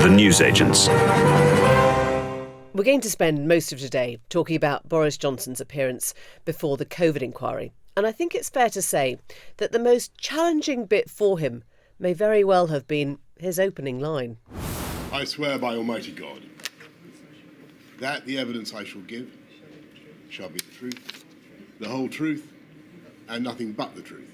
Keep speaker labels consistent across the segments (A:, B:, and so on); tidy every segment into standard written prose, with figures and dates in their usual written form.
A: London newsagents.
B: We're going to spend most of today talking about Boris Johnson's appearance before the COVID inquiry. And I think it's fair to say that the most challenging bit for him may very well have been his opening line.
C: I swear by Almighty God that the evidence I shall give shall be the truth, the whole truth, and nothing but the truth.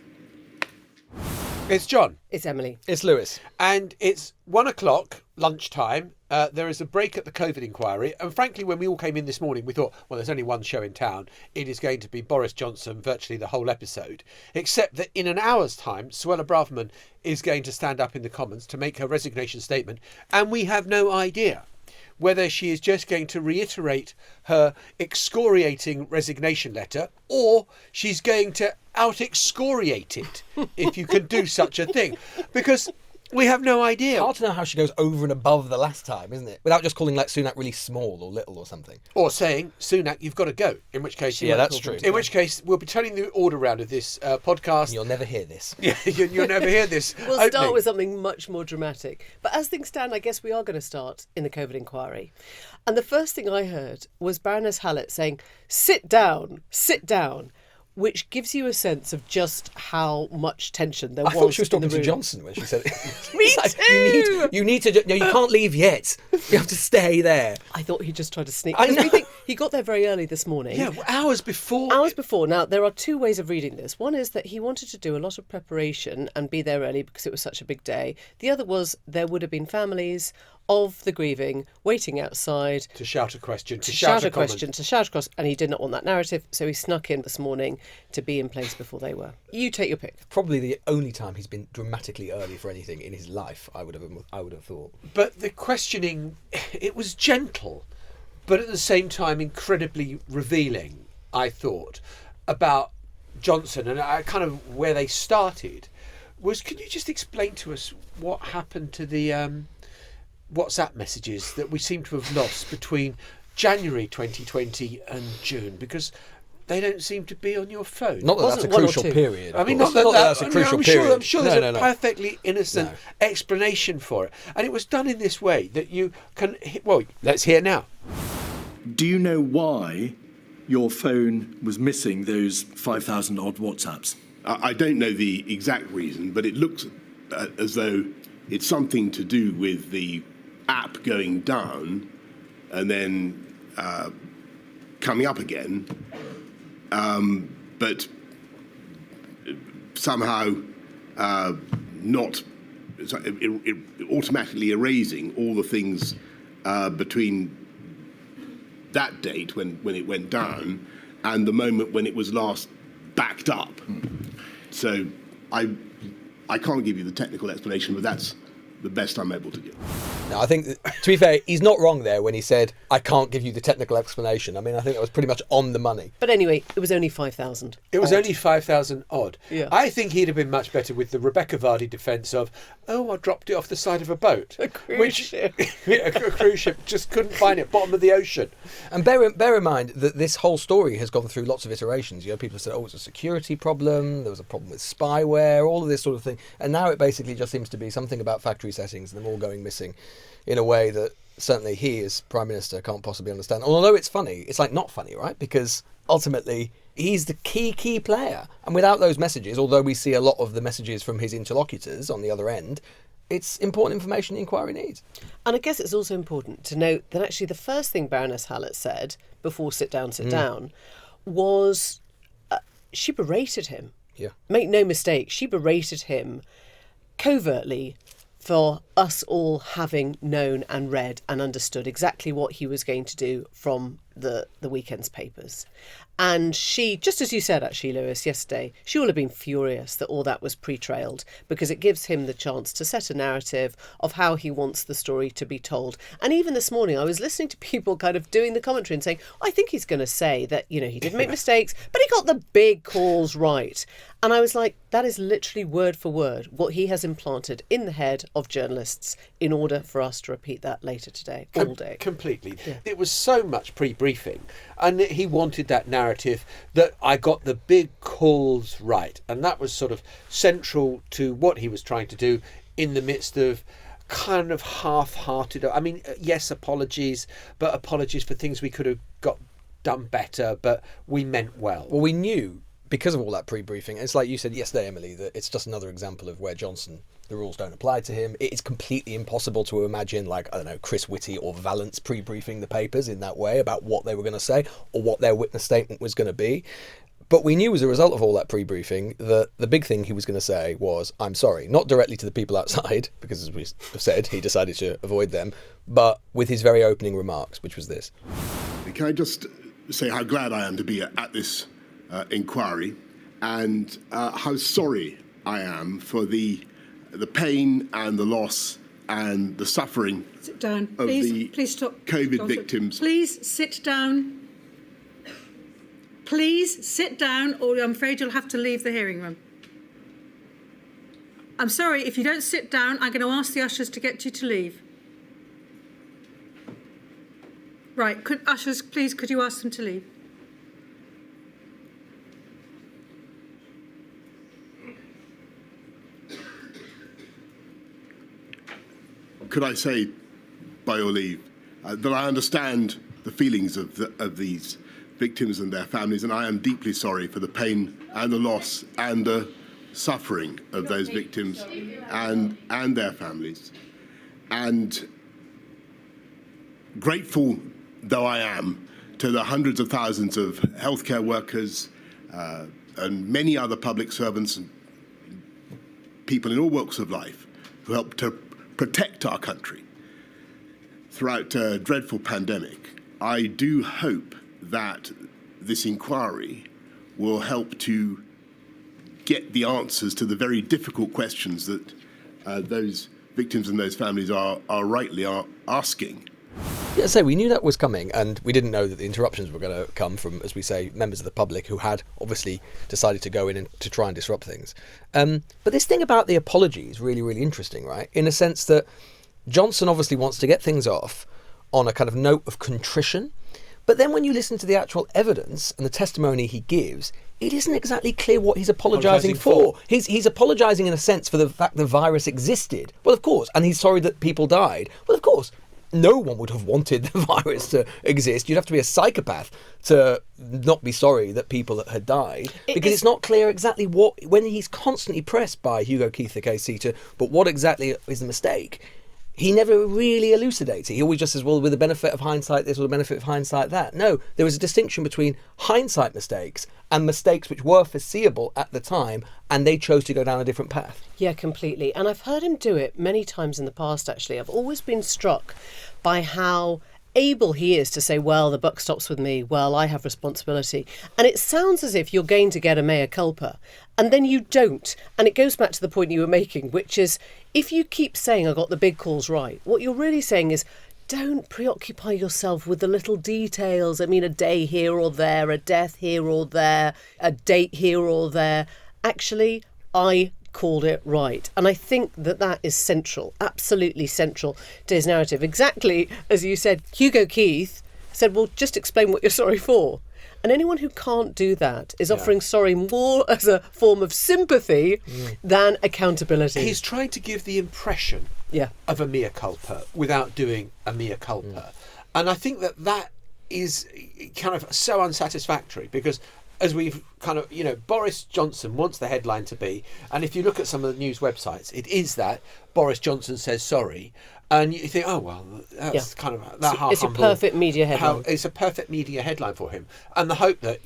D: It's John.
B: It's Emily.
E: It's Lewis.
D: And it's 1 o'clock, lunchtime. There is a break at the COVID inquiry. And frankly, when we all came in this morning, we thought, well, there's only one show in town. It is going to be Boris Johnson virtually the whole episode. Except that in an hour's time, Suella Braverman is going to stand up in the Commons to make her resignation statement. And we have no idea whether she is just going to reiterate her excoriating resignation letter or she's going to out-excoriate it, if you can do such a thing. Because we have no idea.
E: Hard to know how she goes over and above the last time, isn't it? Without just calling like Sunak really small or little or something.
D: Or saying, Sunak, you've got to go. In which case...
E: Yeah, that's true.
D: In which case, we'll be turning the order round of this podcast.
E: You'll never hear this.
D: Yeah, you'll never hear this.
B: We'll start with something much more dramatic. But as things stand, I guess we are going to start in the COVID inquiry. And the first thing I heard was Baroness Hallett saying, sit down, which gives you a sense of just how much tension there was.
E: I thought she was talking
B: in the
E: to
B: room.
E: Johnson when she said it.
B: Me too!
E: You need to... No, you can't leave yet. You have to stay there.
B: I thought he just tried to sneak.
E: I know.
B: We think he got there very early this morning.
D: Yeah, hours before. Now,
B: there are two ways of reading this. One is that he wanted to do a lot of preparation and be there early because it was such a big day. The other was there would have been families of the grieving waiting outside
D: to shout a question,
B: to shout across, and he did not want that narrative, so he snuck in this morning to be in place before they were. You take your pick.
E: Probably the only time he's been dramatically early for anything in his life, I would have thought.
D: But the questioning, it was gentle, but at the same time incredibly revealing, I thought, about Johnson and kind of where they started. Can you just explain to us what happened to the WhatsApp messages that we seem to have lost between January 2020 and June, because they don't seem to be on your phone.
E: Not that that's a crucial period.
D: I mean,
E: not that that's a crucial period.
D: I'm sure there's a perfectly innocent explanation for it. And it was done in this way that you can... Well, let's hear now.
F: Do you know why your phone was missing those 5,000 odd WhatsApps?
C: I don't know the exact reason, but it looks as though it's something to do with the app going down and then coming up again, but somehow not automatically erasing all the things between that date when it went down and the moment when it was last backed up. So I can't give you the technical explanation, but that's the best I'm able to give.
E: No, I think, to be fair, he's not wrong there when he said, I can't give you the technical explanation. I mean, I think that was pretty much on the money.
B: But anyway, it was only 5,000.
D: It was only 5,000 odd.
B: Yeah.
D: I think he'd have been much better with the Rebecca Vardy defence of, I dropped it off the side of a boat.
B: A cruise ship.
D: A cruise ship, just couldn't find it, bottom of the ocean.
E: And bear in mind that this whole story has gone through lots of iterations. You know, people said, it's a security problem, there was a problem with spyware, all of this sort of thing. And now it basically just seems to be something about factory settings and them all going missing in a way that certainly he, as Prime Minister, can't possibly understand. Although it's funny, it's like not funny, right? Because ultimately, he's the key player. And without those messages, although we see a lot of the messages from his interlocutors on the other end, it's important information the inquiry needs.
B: And I guess it's also important to note that actually the first thing Baroness Hallett said before sit down, was she berated him.
E: Yeah.
B: Make no mistake, she berated him covertly for us all having known and read and understood exactly what he was going to do from the weekend's papers. And she, just as you said actually, Lewis, yesterday, she will have been furious that all that was pre-trailed, because it gives him the chance to set a narrative of how he wants the story to be told. And even this morning I was listening to people kind of doing the commentary and saying, I think he's going to say that, he did make mistakes, but he got the big calls right. And I was like, that is literally word for word what he has implanted in the head of journalists in order for us to repeat that later today, all day.
D: Completely.
B: Yeah.
D: It was so much pre-briefing, and he wanted that narrative that I got the big calls right. And that was sort of central to what he was trying to do in the midst of kind of half-hearted. I mean, yes, apologies, but apologies for things we could have got done better, but we meant well.
E: Well, we knew, because of all that pre-briefing, it's like you said yesterday, Emily, that it's just another example of where Johnson, the rules don't apply to him. It is completely impossible to imagine, like, I don't know, Chris Whitty or Vallance pre-briefing the papers in that way about what they were going to say or what their witness statement was going to be. But we knew as a result of all that pre-briefing that the big thing he was going to say was, I'm sorry, not directly to the people outside, because as we have said, he decided to avoid them, but with his very opening remarks, which was this.
C: Can I just say how glad I am to be at this inquiry, and how sorry I am for the pain and the loss and the suffering
A: Sit down.
C: of
A: Please stop.
C: COVID
A: Johnson.
C: victims.
A: Please sit down. Please sit down, or I'm afraid you'll have to leave the hearing room. I'm sorry, if you don't sit down, I'm going to ask the ushers to get you to leave. Right, ushers, please, could you ask them to leave?
C: Could I say, by your leave, that I understand the feelings of these victims and their families, and I am deeply sorry for the pain and the loss and the suffering of those victims and their families. And grateful though I am to the hundreds of thousands of healthcare workers and many other public servants and people in all walks of life who helped to protect our country throughout a dreadful pandemic, I do hope that this inquiry will help to get the answers to the very difficult questions that those victims and those families are rightly asking.
E: Yeah, so we knew that was coming, and we didn't know that the interruptions were going to come from, as we say, members of the public who had obviously decided to go in and to try and disrupt things. But this thing about the apology is really, really interesting, right? In a sense that Johnson obviously wants to get things off on a kind of note of contrition. But then when you listen to the actual evidence and the testimony he gives, it isn't exactly clear what he's apologising for. He's apologising in a sense for the fact the virus existed. Well, of course. And he's sorry that people died. Well, of course. No one would have wanted the virus to exist. You'd have to be a psychopath to not be sorry that people had died, because it's not clear exactly what, when he's constantly pressed by Hugo Keith, the KC, but what exactly is the mistake, he never really elucidates it. He always just says, well, with the benefit of hindsight this or the benefit of hindsight that. No, there was a distinction between hindsight mistakes and mistakes which were foreseeable at the time, and they chose to go down a different path.
B: Yeah, completely. And I've heard him do it many times in the past, actually. I've always been struck by how able he is to say, well, the buck stops with me, well, I have responsibility. And it sounds as if you're going to get a mea culpa, and then you don't. And it goes back to the point you were making, which is, if you keep saying I got the big calls right, what you're really saying is, don't preoccupy yourself with the little details. I mean, a day here or there, a death here or there, a date here or there. Actually, I called it right. And I think that that is central, absolutely central to his narrative. Exactly as you said, Hugo Keith said, well, just explain what you're sorry for. And anyone who can't do that is offering sorry more as a form of sympathy than accountability.
D: He's trying to give the impression of a mea culpa without doing a mea culpa. And I think that is kind of so unsatisfactory, because as we've kind of, Boris Johnson wants the headline to be, and if you look at some of the news websites, it is that Boris Johnson says sorry. And you think, oh, well, that's kind of that half.
B: It's a perfect media headline.
D: It's a perfect media headline for him. And the hope that,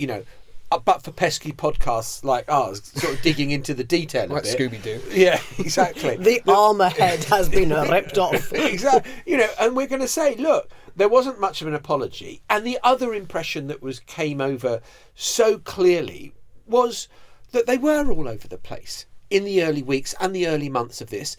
D: but for pesky podcasts like ours, sort of digging into the detail
E: like
D: of it.
E: Scooby-Doo.
D: Yeah, exactly.
B: The armour head has been ripped off.
D: Exactly. And we're going to say, look, there wasn't much of an apology. And the other impression that came over so clearly was that they were all over the place in the early weeks and the early months of this.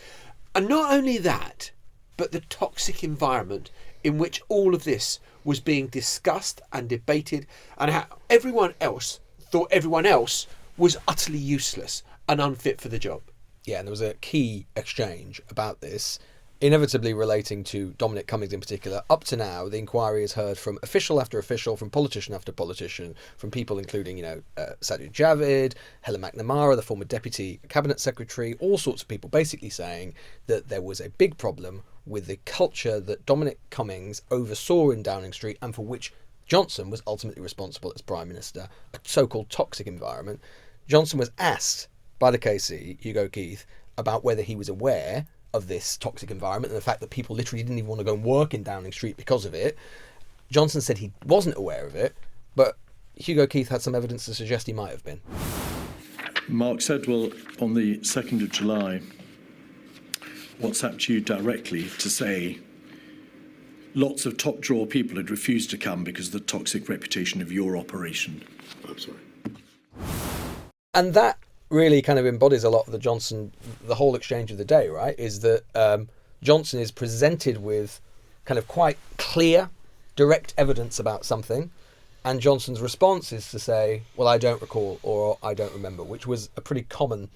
D: And not only that, but the toxic environment in which all of this was being discussed and debated, and how everyone else thought everyone else was utterly useless and unfit for the job.
E: Yeah, and there was a key exchange about this inevitably relating to Dominic Cummings in particular. Up to now, the inquiry has heard from official after official, from politician after politician, from people including, Sajid Javid, Helen McNamara, the former Deputy Cabinet Secretary, all sorts of people basically saying that there was a big problem with the culture that Dominic Cummings oversaw in Downing Street and for which Johnson was ultimately responsible as Prime Minister, a so-called toxic environment. Johnson was asked by the KC, Hugo Keith, about whether he was aware of this toxic environment and the fact that people literally didn't even want to go and work in Downing Street because of it. Johnson said he wasn't aware of it, but Hugo Keith had some evidence to suggest he might have been.
F: Mark Sedwell, on the 2nd of July, WhatsApped you directly to say lots of top drawer people had refused to come because of the toxic reputation of your operation.
C: I'm sorry.
E: And that really kind of embodies a lot of the whole exchange of the day, right? Is that Johnson is presented with kind of quite clear, direct evidence about something, and Johnson's response is to say, well, I don't recall, or I don't remember, which was a pretty common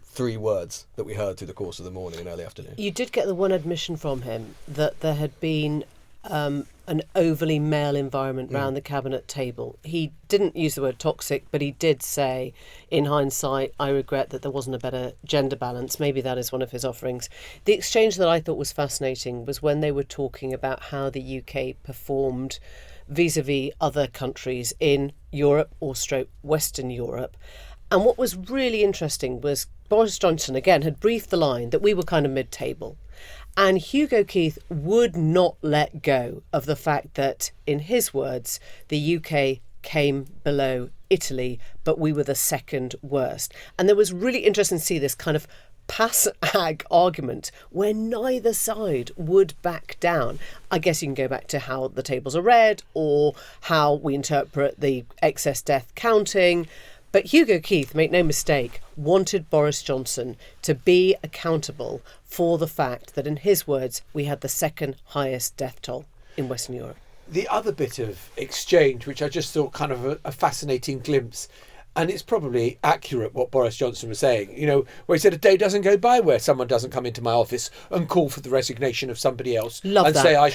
E: 3 words that we heard through the course of the morning and early afternoon.
B: You did get the one admission from him that there had been an overly male environment round the cabinet table. He didn't use the word toxic, but he did say, in hindsight, I regret that there wasn't a better gender balance. Maybe that is one of his offerings. The exchange that I thought was fascinating was when they were talking about how the UK performed vis-a-vis other countries in Europe or Western Europe. And what was really interesting was Boris Johnson, again, had briefed the line that we were kind of mid-table. And Hugo Keith would not let go of the fact that, in his words, the UK came below Italy, but we were the second worst. And it was really interesting to see this kind of pass-ag argument where neither side would back down. I guess you can go back to how the tables are read or how we interpret the excess death counting. But Hugo Keith, make no mistake, wanted Boris Johnson to be accountable for the fact that, in his words, we had the second highest death toll in Western Europe.
D: The other bit of exchange, which I just thought kind of a fascinating glimpse, and it's probably accurate what Boris Johnson was saying, where he said a day doesn't go by where someone doesn't come into my office and call for the resignation of somebody else.
B: Love
D: and
B: that.
D: say I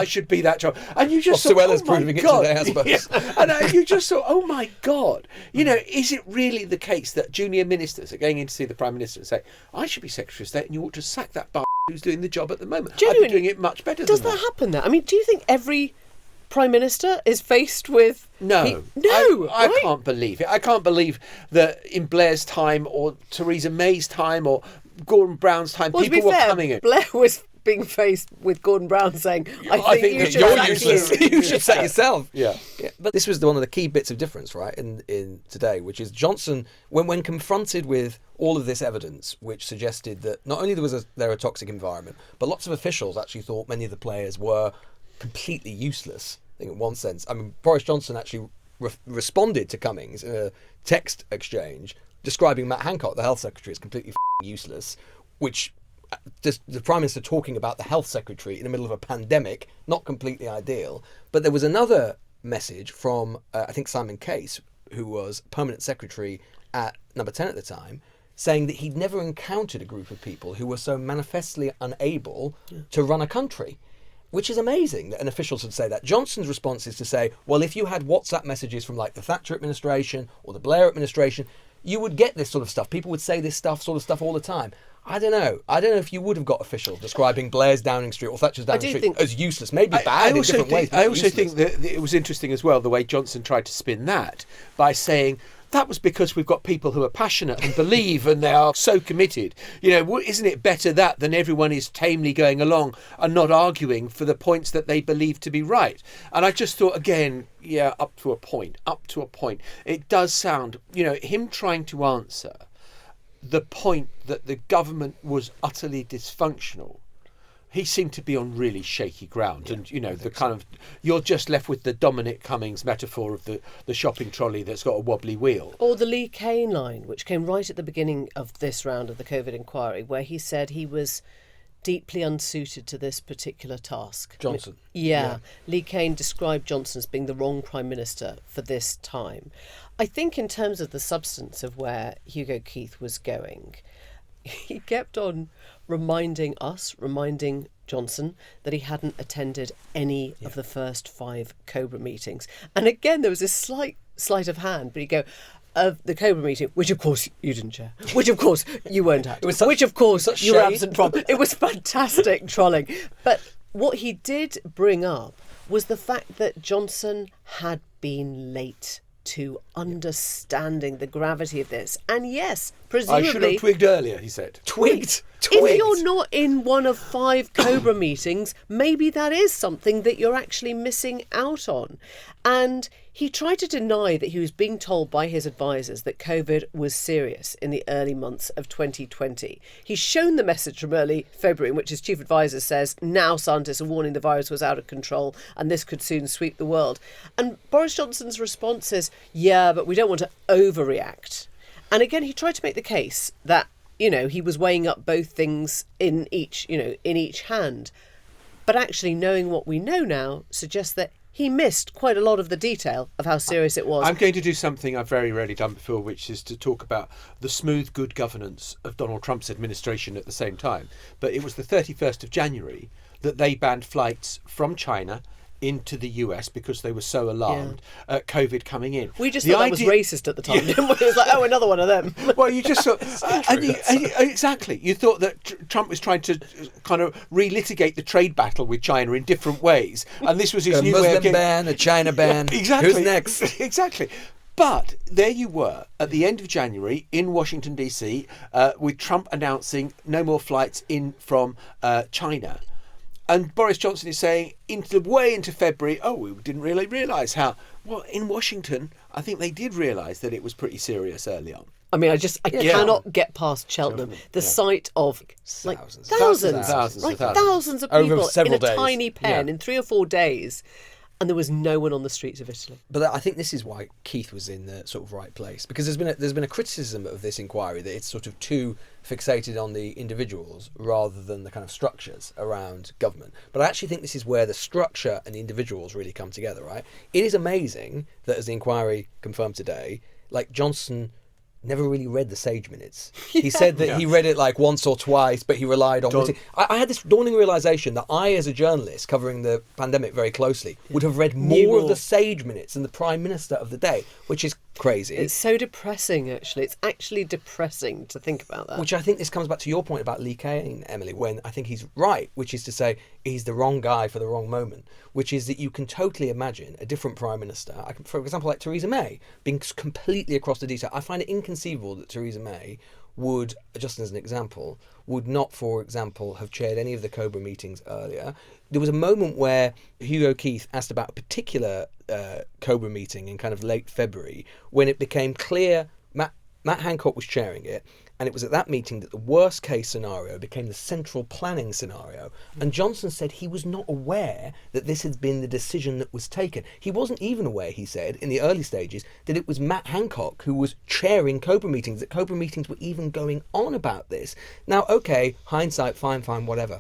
D: should be that job. And you just thought,
E: Suella's
D: oh my
E: proving it
D: God.
E: today, I suppose.
D: Yeah. And you just thought, oh my God, is it really the case that junior ministers are going in to see the Prime Minister and say, I should be Secretary of State and you ought to sack that who's doing the job at the moment?
B: Genuinely,
D: I'd be doing it much better
B: Does
D: than
B: that happen there? I mean, do you think every Prime Minister is faced with...
D: No. I
B: right?
D: can't believe it. I can't believe that in Blair's time or Theresa May's time or Gordon Brown's time,
B: Well,
D: people
B: to be
D: were
B: fair,
D: coming in.
B: Blair was being faced with Gordon Brown saying, I think you
D: that
B: should
D: you're
B: sack
D: useless.
B: you.
E: You should say yourself.
D: Yeah.
E: But this was one of the key bits of difference, right, in today, which is Johnson, when confronted with all of this evidence, which suggested that not only was there a toxic environment, but lots of officials actually thought many of the players were completely useless. I think in one sense, Boris Johnson actually responded to Cummings in a text exchange describing Matt Hancock, the health secretary, as completely useless, which just the Prime Minister talking about the health secretary in the middle of a pandemic, not completely ideal. But there was another message from, I think, Simon Case, who was permanent secretary at Number 10 at the time, saying that he'd never encountered a group of people who were so manifestly unable to run a country. Which is amazing that an official should say that. Johnson's response is to say, well, if you had WhatsApp messages from like the Thatcher administration or the Blair administration, you would get this sort of stuff. People would say this sort of stuff all the time. I don't know if you would have got officials describing Blair's Downing Street or Thatcher's Downing Street as useless. Maybe bad in different ways.
D: I also think that it was interesting as well the way Johnson tried to spin that by saying that was because we've got people who are passionate and believe and they are so committed. Isn't it better that than everyone is tamely going along and not arguing for the points that they believe to be right? And I just thought, again, up to a point. It does sound, him trying to answer the point that the government was utterly dysfunctional. He seemed to be on really shaky ground, and the kind of you're just left with the Dominic Cummings metaphor of the shopping trolley that's got a wobbly wheel,
B: or the Lee Kane line, which came right at the beginning of this round of the COVID inquiry, where he said he was deeply unsuited to this particular task.
E: Johnson.
B: Yeah. Lee Kane described Johnson as being the wrong Prime Minister for this time. I think in terms of the substance of where Hugo Keith was going, he kept on reminding Johnson that he hadn't attended any of the first 5 Cobra meetings. And again, there was this slight sleight of hand, but he'd go, of the Cobra meeting, which of course you didn't chair, which of course you weren't at, which of course you were absent from. It was fantastic trolling. But what he did bring up was the fact that Johnson had been late to understanding the gravity of this. And yes, presumably...
D: I should have twigged earlier, he said.
B: Twigged? If you're not in one of 5 Cobra meetings, maybe that is something that you're actually missing out on. And he tried to deny that he was being told by his advisors that COVID was serious in the early months of 2020. He's shown the message from early February in which his chief advisor says, now scientists are warning the virus was out of control and this could soon sweep the world. And Boris Johnson's response is, yeah, but we don't want to overreact. And again, he tried to make the case that, he was weighing up both things in each hand. But actually knowing what we know now suggests that he missed quite a lot of the detail of how serious it was.
D: I'm going to do something I've very rarely done before, which is to talk about the smooth, good governance of Donald Trump's administration at the same time. But it was the 31st of January that they banned flights from China into the US because they were so alarmed at COVID coming in.
B: We just thought that was racist at the time, didn't we? It was like, oh, another one of them.
D: Well, you just thought... exactly. You thought that Trump was trying to kind of relitigate the trade battle with China in different ways. And this was his new way of getting...
E: ban, a China ban.
D: Exactly.
E: Who's next?
D: Exactly. But there you were at the end of January in Washington, D.C., with Trump announcing no more flights in from China. And Boris Johnson is saying, way into February, we didn't really realise how... Well, in Washington, I think they did realise that it was pretty serious early on.
B: I mean, I cannot get past Cheltenham. The sight of thousands of people in a tiny pen in 3 or 4 days. And there was no one on the streets of Italy.
E: But I think this is why Keith was in the sort of right place, because there's been a criticism of this inquiry that it's sort of too fixated on the individuals rather than the kind of structures around government. But I actually think this is where the structure and the individuals really come together, right? It is amazing that, as the inquiry confirmed today, Johnson never really read the Sage Minutes. He said that he read it once or twice, but he relied on... I had this dawning realisation that I, as a journalist covering the pandemic very closely, would have read more of the Sage Minutes than the Prime Minister of the day, which is crazy.
B: It's so depressing, actually. It's actually depressing to think about that.
E: Which I think this comes back to your point about Lee Kane, Emily, when I think he's right, which is to say he's the wrong guy for the wrong moment, which is that you can totally imagine a different Prime Minister, for example, like Theresa May, being completely across the detail. I find it inconceivable that Theresa May would, just as an example, would not, for example, have chaired any of the Cobra meetings earlier. There was a moment where Hugo Keith asked about a particular Cobra meeting in kind of late February when it became clear Matt Hancock was chairing it, and it was at that meeting that the worst case scenario became the central planning scenario. And Johnson said he was not aware that this had been the decision that was taken. He wasn't even aware, he said, in the early stages, that it was Matt Hancock who was chairing Cobra meetings, that Cobra meetings were even going on about this. Now, okay, hindsight, fine, whatever.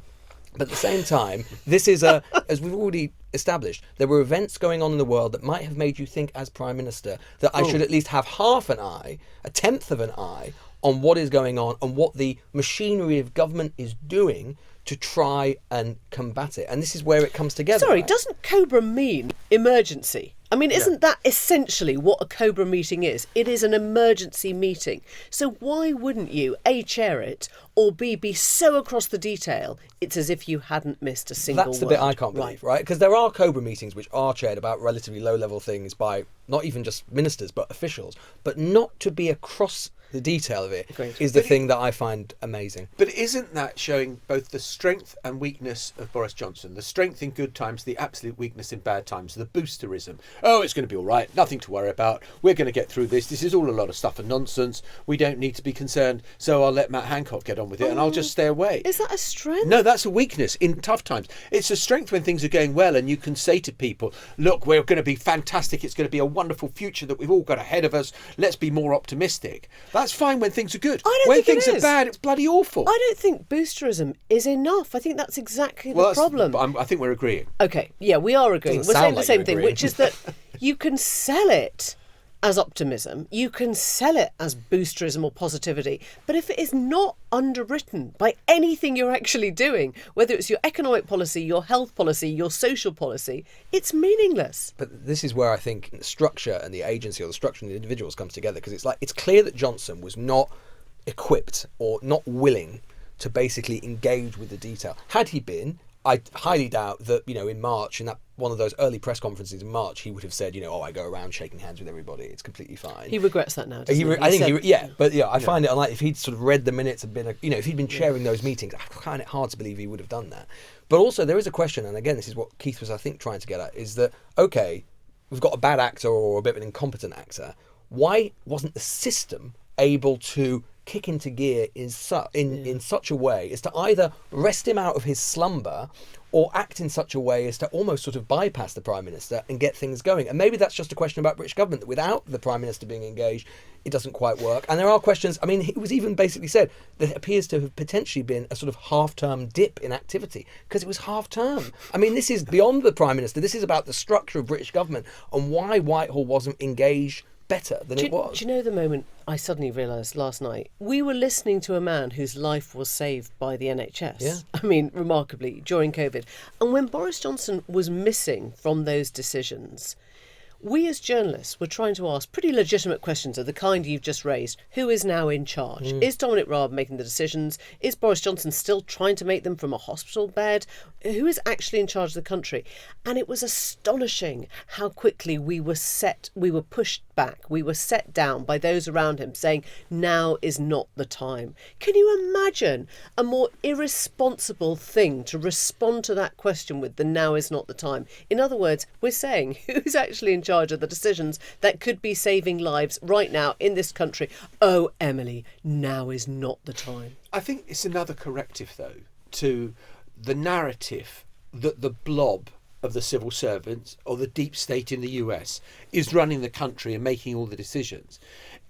E: But at the same time, this is as we've already established, there were events going on in the world that might have made you think as Prime Minister that I should at least have half an eye, a tenth of an eye, on what is going on and what the machinery of government is doing to try and combat it. And this is where it comes together.
B: Sorry,
E: right?
B: Doesn't Cobra mean emergency? I mean, isn't that essentially what a Cobra meeting is? It is an emergency meeting. So why wouldn't you, A, chair it, or B, be so across the detail, it's as if you hadn't missed a single word?
E: That's the bit I can't believe, right? Because there are Cobra meetings which are chaired about relatively low-level things by not even just ministers, but officials. But not to be across the detail of it is the thing that I find amazing.
D: But isn't that showing both the strength and weakness of Boris Johnson? The strength in good times, the absolute weakness in bad times, the boosterism. Oh, it's going to be all right, nothing to worry about. We're going to get through this. This is all a lot of stuff and nonsense. We don't need to be concerned, so I'll let Matt Hancock get on with it and I'll just stay away.
B: Is that a strength?
D: No, that's a weakness in tough times. It's a strength when things are going well and you can say to people, look, we're going to be fantastic. It's going to be a wonderful future that we've all got ahead of us. Let's be more optimistic. That's fine when things are good. When things are bad, it's bloody awful.
B: I don't think boosterism is enough. I think that's exactly the problem.
D: I think we're agreeing.
B: Okay, yeah, we are agreeing. We're saying the same thing, which is that you can sell it as optimism, you can sell it as boosterism or positivity, but if it is not underwritten by anything you're actually doing, whether it's your economic policy, your health policy, your social policy, it's meaningless.
E: But this is where I think the structure and the agency, or the structure and the individuals, comes together, because it's clear that Johnson was not equipped or not willing to basically engage with the detail. Had he been, I highly doubt that, in March, in that one of those early press conferences in March, he would have said, I go around shaking hands with everybody. It's completely fine.
B: He regrets that now, doesn't he?
E: I find it unlikely. If he'd sort of read the minutes and been, if he'd been chairing those meetings, I find it hard to believe he would have done that. But also there is a question, and again, this is what Keith was, I think, trying to get at, is that, okay, we've got a bad actor or a bit of an incompetent actor. Why wasn't the system able to kick into gear in such a way as to either wrest him out of his slumber or act in such a way as to almost sort of bypass the Prime Minister and get things going? And maybe that's just a question about British government, that without the Prime Minister being engaged, it doesn't quite work. And there are questions, it was even basically said that it appears to have potentially been a sort of half-term dip in activity because it was half-term. This is beyond the Prime Minister. This is about the structure of British government and why Whitehall wasn't engaged better than it was.
B: Do you know the moment I suddenly realised last night? We were listening to a man whose life was saved by the NHS.
E: Yeah.
B: Remarkably, during COVID. And when Boris Johnson was missing from those decisions, we as journalists were trying to ask pretty legitimate questions of the kind you've just raised. Who is now in charge? Is Dominic Raab making the decisions? Is Boris Johnson still trying to make them from a hospital bed? Who is actually in charge of the country? And it was astonishing how quickly we were pushed back, we were set down by those around him saying, now is not the time. Can you imagine a more irresponsible thing to respond to that question with than now is not the time? In other words, we're saying, who's actually in charge of the decisions that could be saving lives right now in this country? Oh, Emily, now is not the time.
D: I think it's another corrective, though, to the narrative that the blob of the civil servants or the deep state in the US is running the country and making all the decisions.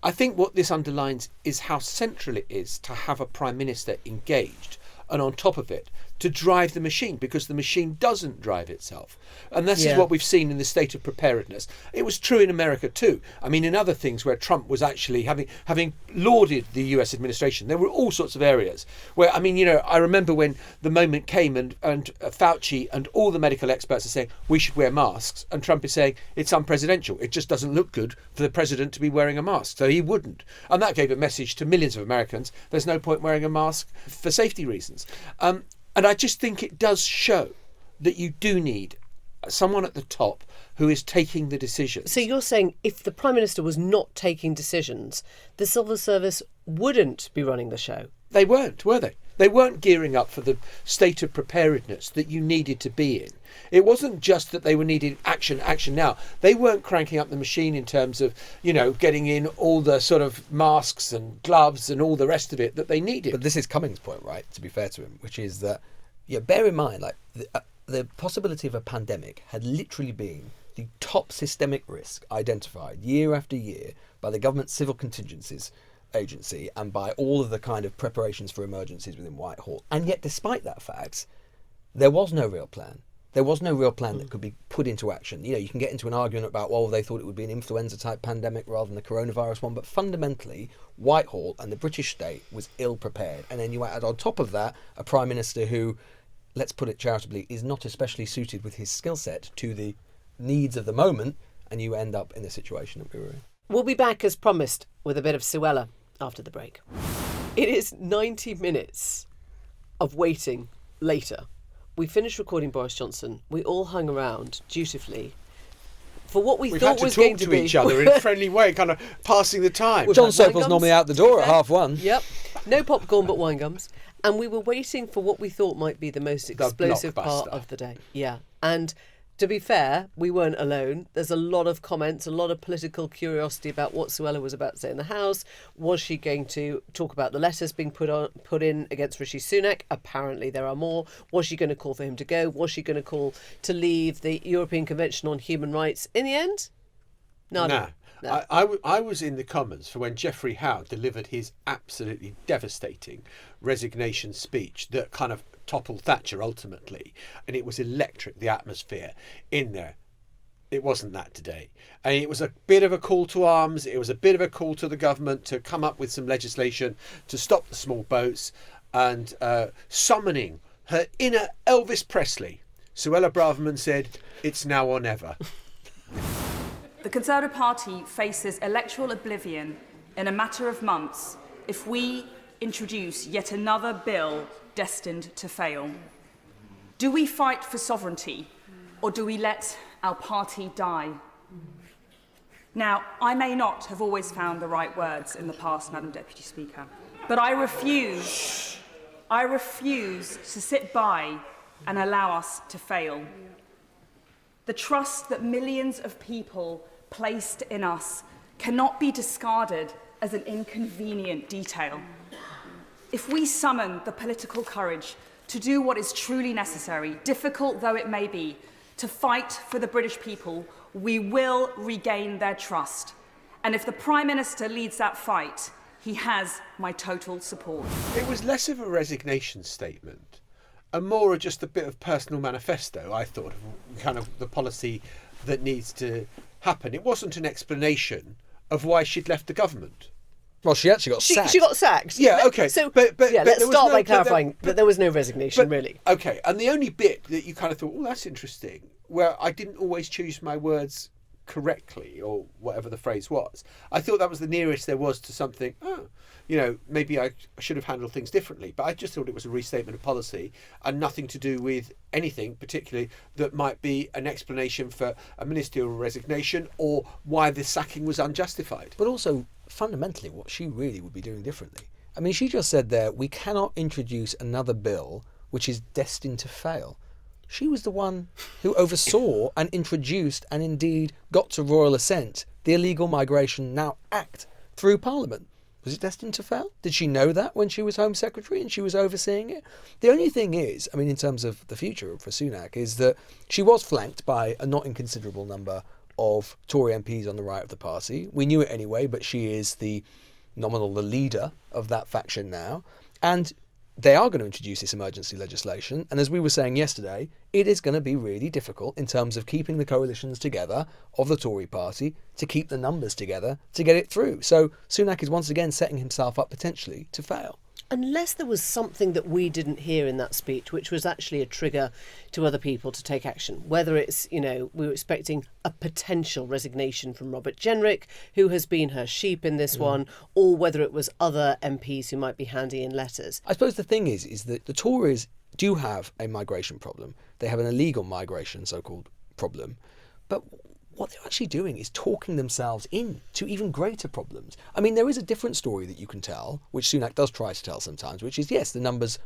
D: I think what this underlines is how central it is to have a Prime Minister engaged and on top of it to drive the machine, because the machine doesn't drive itself. And this is what we've seen in the state of preparedness. It was true in America too. In other things where Trump was actually having lauded the US administration, there were all sorts of areas where, I remember when the moment came and Fauci and all the medical experts are saying we should wear masks, and Trump is saying it's unpresidential. It just doesn't look good for the president to be wearing a mask, so he wouldn't. And that gave a message to millions of Americans: there's no point wearing a mask for safety reasons. And I just think it does show that you do need someone at the top who is taking the decisions.
B: So you're saying if the Prime Minister was not taking decisions, the civil service wouldn't be running the show?
D: They weren't, were they? They weren't gearing up for the state of preparedness that you needed to be in. It wasn't just that they were needing action now. They weren't cranking up the machine in terms of, getting in all the sort of masks and gloves and all the rest of it that they needed.
E: But this is Cummings' point, right, to be fair to him, which is that, bear in mind, the possibility of a pandemic had literally been the top systemic risk identified year after year by the government civil contingencies agency and by all of the kind of preparations for emergencies within Whitehall. And yet, despite that fact, there was no real plan. There was no real plan that could be put into action. You can get into an argument about, they thought it would be an influenza-type pandemic rather than the coronavirus one, but fundamentally, Whitehall and the British state was ill-prepared. And then you add on top of that a Prime Minister who, let's put it charitably, is not especially suited with his skill set to the needs of the moment, and you end up in the situation that we were in.
B: We'll be back, as promised, with a bit of Suella after the break. It is 90 minutes of waiting later. We finished recording Boris Johnson. We all hung around dutifully for what we thought was going to be.
D: We've had to talk to each other in a friendly way, kind of passing the time.
E: John Sopel's normally out the door at 1:30.
B: Yep. No popcorn but wine gums. And we were waiting for what we thought might be the most explosive part of the day. Yeah. And to be fair, we weren't alone. There's a lot of comments, a lot of political curiosity about what Suella was about to say in the House. Was she going to talk about the letters being put in against Rishi Sunak? Apparently there are more. Was she going to call for him to go? Was she going to call to leave the European Convention on Human Rights? In the end, nada.
D: No. I was in the Commons for when Geoffrey Howe delivered his absolutely devastating resignation speech that kind of toppled Thatcher ultimately, and it was electric, the atmosphere in there. It wasn't that today. And it was a bit of a call to arms. It was a bit of a call to the government to come up with some legislation to stop the small boats, and summoning her inner Elvis Presley. Suella Braverman said, "It's now or never."
G: The Conservative Party faces electoral oblivion in a matter of months if we introduce yet another bill destined to fail. Do we fight for sovereignty, or do we let our party die? Now, I may not have always found the right words in the past, Madam Deputy Speaker, but I refuse to sit by and allow us to fail. The trust that millions of people placed in us cannot be discarded as an inconvenient detail. If we summon the political courage to do what is truly necessary, difficult though it may be, to fight for the British people, we will regain their trust. And if the Prime Minister leads that fight, he has my total support.
D: It was less of a resignation statement and more just a bit of personal manifesto, I thought, of kind of the policy that needs to happen. It wasn't an explanation of why she'd left the government.
E: Well, she actually got sacked.
B: She got sacked.
D: Yeah, okay.
B: So,
D: but
B: let's start by clarifying that there was no resignation, really.
D: Okay, and the only bit that you kind of thought, oh, that's interesting, where I didn't always choose my words correctly, or whatever the phrase was. I thought that was the nearest there was to something, maybe I should have handled things differently. But I just thought it was a restatement of policy and nothing to do with anything particularly that might be an explanation for a ministerial resignation or why the sacking was unjustified.
E: But also, fundamentally, what she really would be doing differently. I mean, she just said there, we cannot introduce another bill which is destined to fail. She was the one who oversaw and introduced and indeed got to royal assent the Illegal Migration Now Act through Parliament. Was it destined to fail? Did she know that when she was Home Secretary and she was overseeing it? The only thing is, I mean, in terms of the future for Sunak, is that she was flanked by a not inconsiderable number of Tory MPs on the right of the party. We knew it anyway, but she is the leader of that faction now. And they are going to introduce this emergency legislation. And as we were saying yesterday, it is going to be really difficult in terms of keeping the coalitions together of the Tory party, to keep the numbers together, to get it through. So Sunak is once again setting himself up potentially to fail.
B: Unless there was something that we didn't hear in that speech, which was actually a trigger to other people to take action. Whether it's, we were expecting a potential resignation from Robert Jenrick, who has been her sheep in this one, or whether it was other MPs who might be handy in letters.
E: I suppose the thing is that the Tories do have a migration problem. They have an illegal migration, so-called problem. But what they're actually doing is talking themselves into even greater problems. I mean, there is a different story that you can tell, which Sunak does try to tell sometimes, which is, yes, the numbers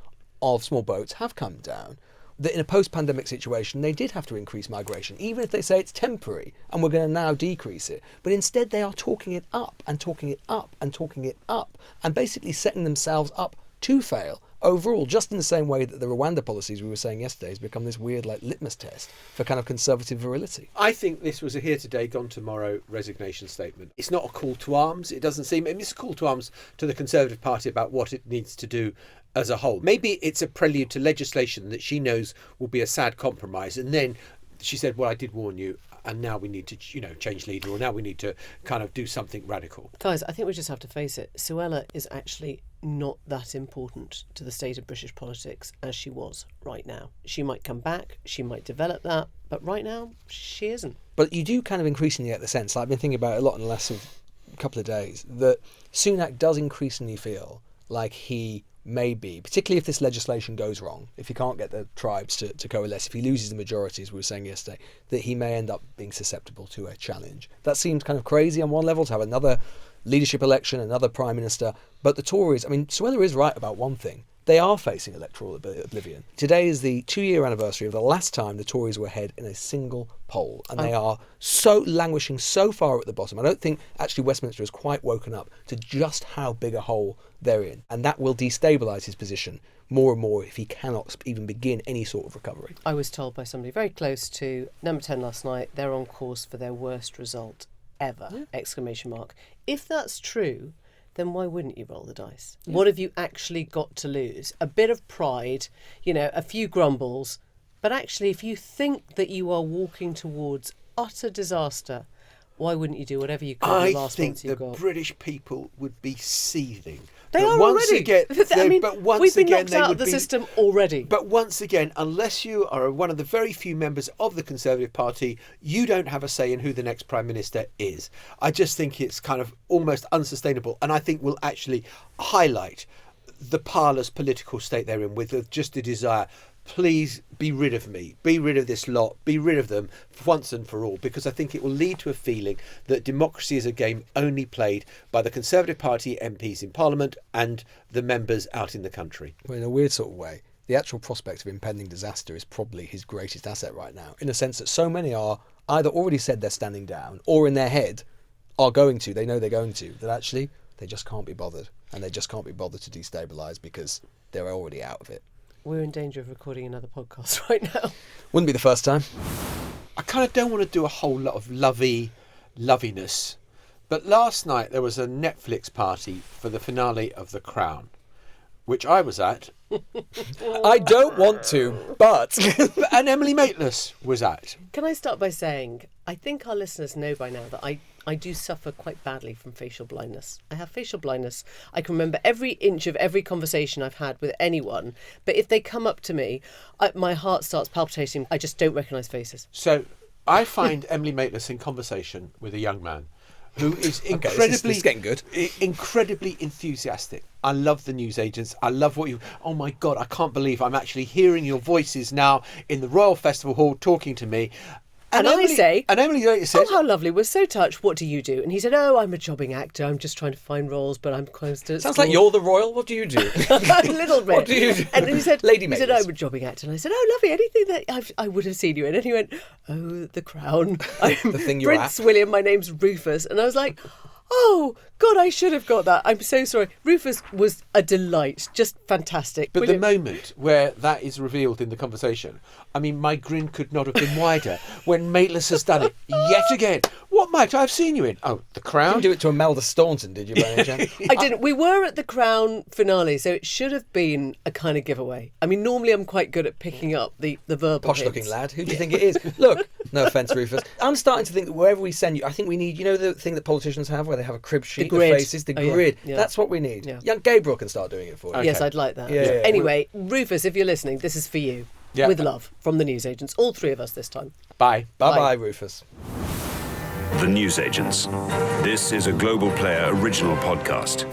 E: of small boats have come down. That in a post-pandemic situation, they did have to increase migration, even if they say it's temporary and we're going to now decrease it. But instead, they are talking it up and talking it up and talking it up and basically setting themselves up to fail overall, just in the same way that the Rwanda policies we were saying yesterday has become this weird litmus test for kind of conservative virility.
D: I think this was a here today, gone tomorrow resignation statement. It's not a call to arms. It doesn't seem. It's a call to arms to the Conservative Party about what it needs to do as a whole. Maybe it's a prelude to legislation that she knows will be a sad compromise. And then she said, well, I did warn you, and now we need to, change leader, or now we need to kind of do something radical.
B: Guys, I think we just have to face it. Suella is actually not that important to the state of British politics as she was right now. She might come back, she might develop that, but right now, she isn't.
E: But you do kind of increasingly get the sense, I've been thinking about it a lot in the last couple of days, that Sunak does increasingly feel like he may be, particularly if this legislation goes wrong, if he can't get the tribes to coalesce, if he loses the majority, as we were saying yesterday, that he may end up being susceptible to a challenge. That seems kind of crazy on one level, to have another leadership election, another prime minister. But the Tories, I mean, Suella is right about one thing. They are facing electoral oblivion. Today is the 2-year anniversary of the last time the Tories were ahead in a single poll. And they are so languishing so far at the bottom. I don't think actually Westminster has quite woken up to just how big a hole they're in. And that will destabilise his position more and more if he cannot even begin any sort of recovery.
B: I was told by somebody very close to Number 10 last night, they're on course for their worst result ever, ! If that's true, then why wouldn't you roll the dice? Yeah. What have you actually got to lose? A bit of pride, a few grumbles. But actually, if you think that you are walking towards utter disaster, why wouldn't you do whatever you could
D: I
B: the last
D: think
B: months
D: the
B: you've got?
D: British people would be seething.
B: They
D: But
B: are
D: once
B: already.
D: Again,
B: I mean,
D: but once
B: we've been
D: again,
B: knocked
D: they
B: out
D: would
B: of the
D: be,
B: system already.
D: But once again, unless you are one of the very few members of the Conservative Party, you don't have a say in who the next Prime Minister is. I just think it's kind of almost unsustainable, and I think will actually highlight the parlous political state they're in with just the desire, please be rid of me, be rid of this lot, be rid of them once and for all, because I think it will lead to a feeling that democracy is a game only played by the Conservative Party MPs in Parliament and the members out in the country.
E: Well, in a weird sort of way, the actual prospect of impending disaster is probably his greatest asset right now, in a sense that so many are either already said they're standing down or in their head are going to, they know they're going to, that actually they just can't be bothered, and they just can't be bothered to destabilise because they're already out of it.
B: We're in danger of recording another podcast right now.
E: Wouldn't be the first time.
D: I kind of don't want to do a whole lot of loviness, but last night there was a Netflix party for the finale of The Crown, which I was at.
E: I don't want to, but...
D: And Emily Maitlis was at.
B: Can I start by saying, I think our listeners know by now that I do suffer quite badly from facial blindness. I have facial blindness. I can remember every inch of every conversation I've had with anyone, but if they come up to me, my heart starts palpitating. I just don't recognise faces.
D: So I find Emily Maitlis in conversation with a young man who is incredibly,
E: this is getting good.
D: incredibly enthusiastic. I love the newsagents. I love what you... Oh, my God, I can't believe I'm actually hearing your voices now in the Royal Festival Hall talking to me.
B: And Emily says,
D: "Oh,
B: how lovely, we're so touched, what do you do?" And he said, "Oh, I'm a jobbing actor, I'm just trying to find roles, but I'm close to
E: Sounds like you're the royal. What do you do?
B: A little bit.
E: What do you do?
B: And he said,
E: Lady
B: he said,
E: Maitlis.
B: "I'm a jobbing actor." And I said, "Oh, lovely, anything that I would have seen you in." And he went, "Oh, The Crown. I'm
E: The thing you're
B: Prince
E: at."
B: William, my name's Rufus." And I was like, oh, God, I should have got that. I'm so sorry. Rufus was a delight, just fantastic.
D: But
B: Brilliant.
D: the moment where that is revealed in the conversation, I mean, my grin could not have been wider when Maitlis has done it yet again. What might I have seen you in? Oh, The
E: You
D: Crown?
E: didn't do it to Imelda Staunton, did you, by any chance?
B: I didn't. We were at the Crown finale, so it should have been a kind of giveaway. I mean, normally I'm quite good at picking up the verbal
E: Posh-looking
B: hints.
E: lad. Who do you think it is? Look, no offence, Rufus. I'm starting to think that wherever we send you, I think we need, you know the thing that politicians have where they have a crib sheet,
B: grid.
E: the faces, the
B: Oh, yeah.
E: grid.
B: Yeah.
E: That's what we need.
B: Yeah.
E: Young Gabriel can start doing it for you.
B: Yes, I'd like that.
E: Yeah.
B: Anyway, Rufus, if you're listening, this is for you.
D: Yeah.
B: With love from the newsagents, all three of us this time.
D: Bye.
E: Bye-bye, Rufus.
H: The Newsagents. This is a Global Player original podcast.